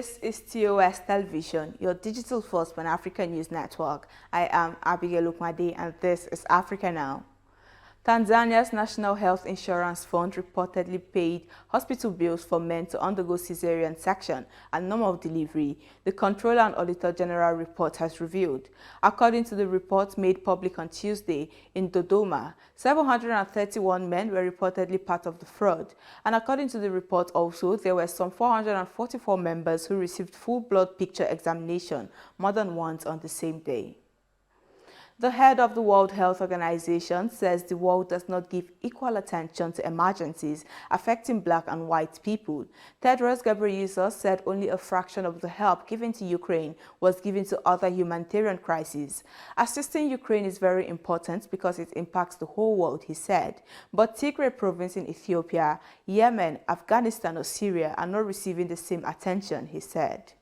This is TOS Television, your digital-first Pan-African news network. I am Abigail Ukmade, and this is Africa Now. Tanzania's National Health Insurance Fund reportedly paid hospital bills for men to undergo Caesarean section and normal delivery, the Controller and Auditor General report has revealed. According to the report made public on Tuesday in Dodoma, 731 men were reportedly part of the fraud. And according to the report also, there were some 444 members who received full blood picture examination more than once on the same day. The head of the World Health Organization says the world does not give equal attention to emergencies affecting black and white people. Tedros Ghebreyesus said only a fraction of the help given to Ukraine was given to other humanitarian crises. Assisting Ukraine is very important because it impacts the whole world, he said. But Tigray province in Ethiopia, Yemen, Afghanistan or Syria are not receiving the same attention, he said.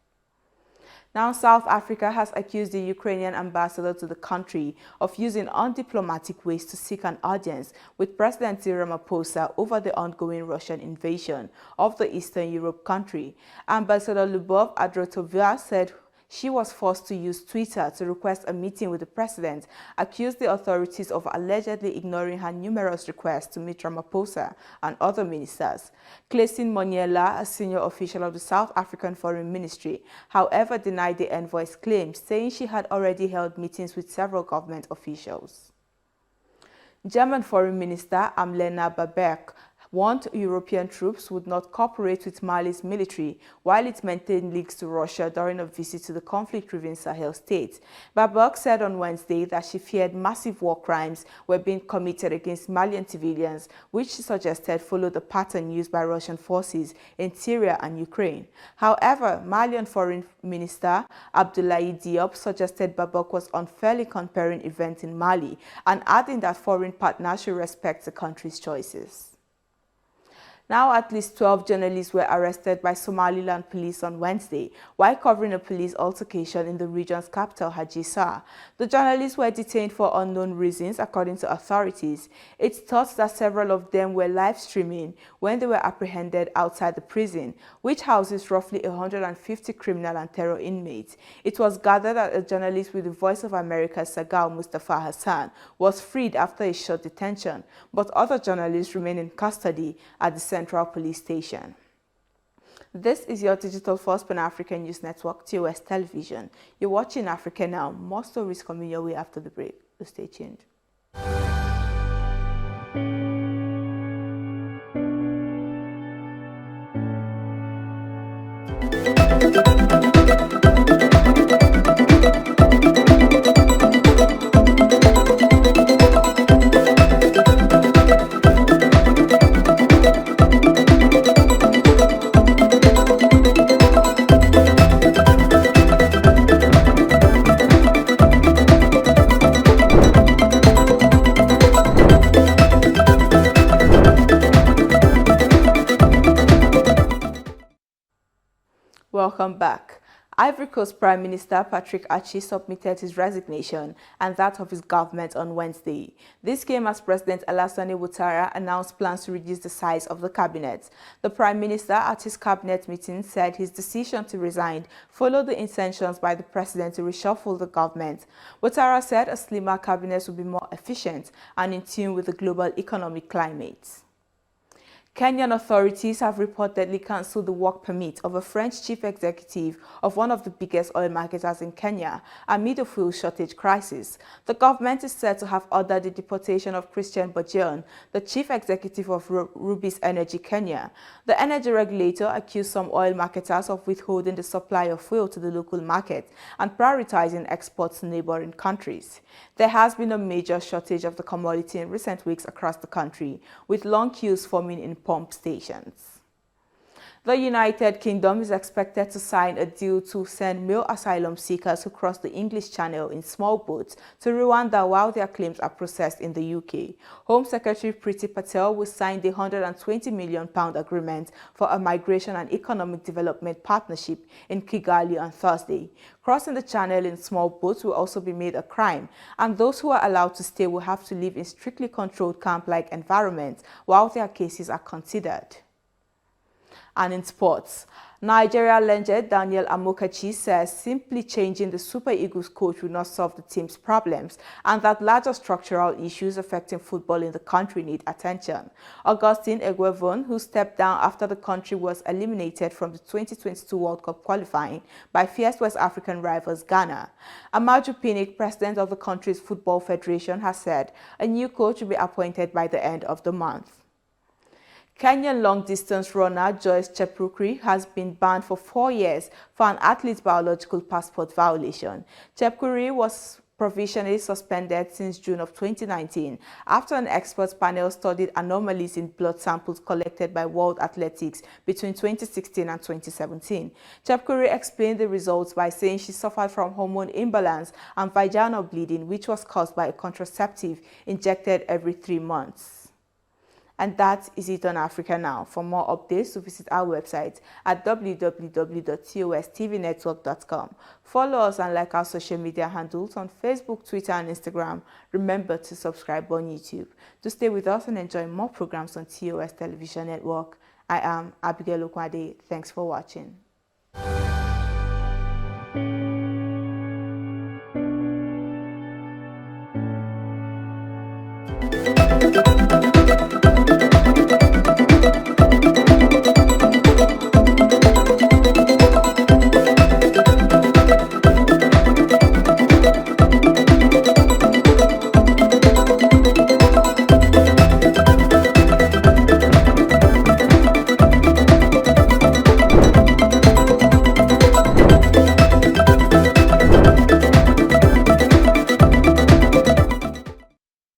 Now, South Africa has accused the Ukrainian ambassador to the country of using undiplomatic ways to seek an audience with President Ramaphosa over the ongoing Russian invasion of the Eastern Europe country. Ambassador Lyubov Adrotovia said she was forced to use Twitter to request a meeting with the president, accused the authorities of allegedly ignoring her numerous requests to meet Ramaphosa and other ministers. Clayson Moniela, a senior official of the South African Foreign Ministry, however, denied the envoy's claims, saying she had already held meetings with several government officials. German Foreign Minister Annalena Baerbock warned European troops would not cooperate with Mali's military while it maintained links to Russia during a visit to the conflict-riven Sahel state. Baerbock said on Wednesday that she feared massive war crimes were being committed against Malian civilians, which she suggested followed the pattern used by Russian forces in Syria and Ukraine. However, Malian Foreign Minister Abdoulaye Diop suggested Baerbock was unfairly comparing events in Mali and adding that foreign partners should respect the country's choices. Now, at least 12 journalists were arrested by Somaliland police on Wednesday while covering a police altercation in the region's capital, Hargeisa. The journalists were detained for unknown reasons, according to authorities. It's thought that several of them were live streaming when they were apprehended outside the prison, which houses roughly 150 criminal and terror inmates. It was gathered that a journalist with the Voice of America's Sagal Mustafa Hassan was freed after a short detention, but other journalists remain in custody at the Central Police Station. This is your digital first Pan-African news network, TOS Television. You're watching Africa Now. More stories coming your way after the break. So stay tuned. Welcome back. Ivory Coast Prime Minister Patrick Achi submitted his resignation and that of his government on Wednesday. This came as President Alassane Ouattara announced plans to reduce the size of the cabinet. The Prime Minister at his cabinet meeting said his decision to resign followed the intentions by the President to reshuffle the government. Ouattara said a slimmer cabinet would be more efficient and in tune with the global economic climate. Kenyan authorities have reportedly cancelled the work permit of a French chief executive of one of the biggest oil marketers in Kenya amid a fuel shortage crisis. The government is said to have ordered the deportation of Christian Bourdieu, the chief executive of Rubis Energy Kenya. The energy regulator accused some oil marketers of withholding the supply of fuel to the local market and prioritizing exports to neighboring countries. There has been a major shortage of the commodity in recent weeks across the country, with long queues forming in pump stations. The United Kingdom is expected to sign a deal to send male asylum seekers who cross the English Channel in small boats to Rwanda while their claims are processed in the UK. Home Secretary Priti Patel will sign the £120 million agreement for a migration and economic development partnership in Kigali on Thursday. Crossing the channel in small boats will also be made a crime, and those who are allowed to stay will have to live in strictly controlled camp-like environments while their cases are considered. And in sports, Nigeria legend Daniel Amokachi says simply changing the Super Eagles coach will not solve the team's problems and that larger structural issues affecting football in the country need attention. Augustine Egwevon, who stepped down after the country was eliminated from the 2022 World Cup qualifying by fierce West African rivals Ghana. Amaju Pinnick, president of the country's football federation, has said a new coach will be appointed by the end of the month. Kenyan long-distance runner Joyce Chepkirui has been banned for 4 years for an athlete's biological passport violation. Chepkirui was provisionally suspended since June of 2019 after an experts panel studied anomalies in blood samples collected by World Athletics between 2016 and 2017. Chepkirui explained the results by saying she suffered from hormone imbalance and vaginal bleeding, which was caused by a contraceptive injected every 3 months. And that is it on Africa Now. For more updates, visit our website at www.TOSTVNetwork.com. Follow us and like our social media handles on Facebook, Twitter, and Instagram. Remember to subscribe on YouTube. To stay with us and enjoy more programs on TOS Television Network, I am Abigail Okwade. Thanks for watching.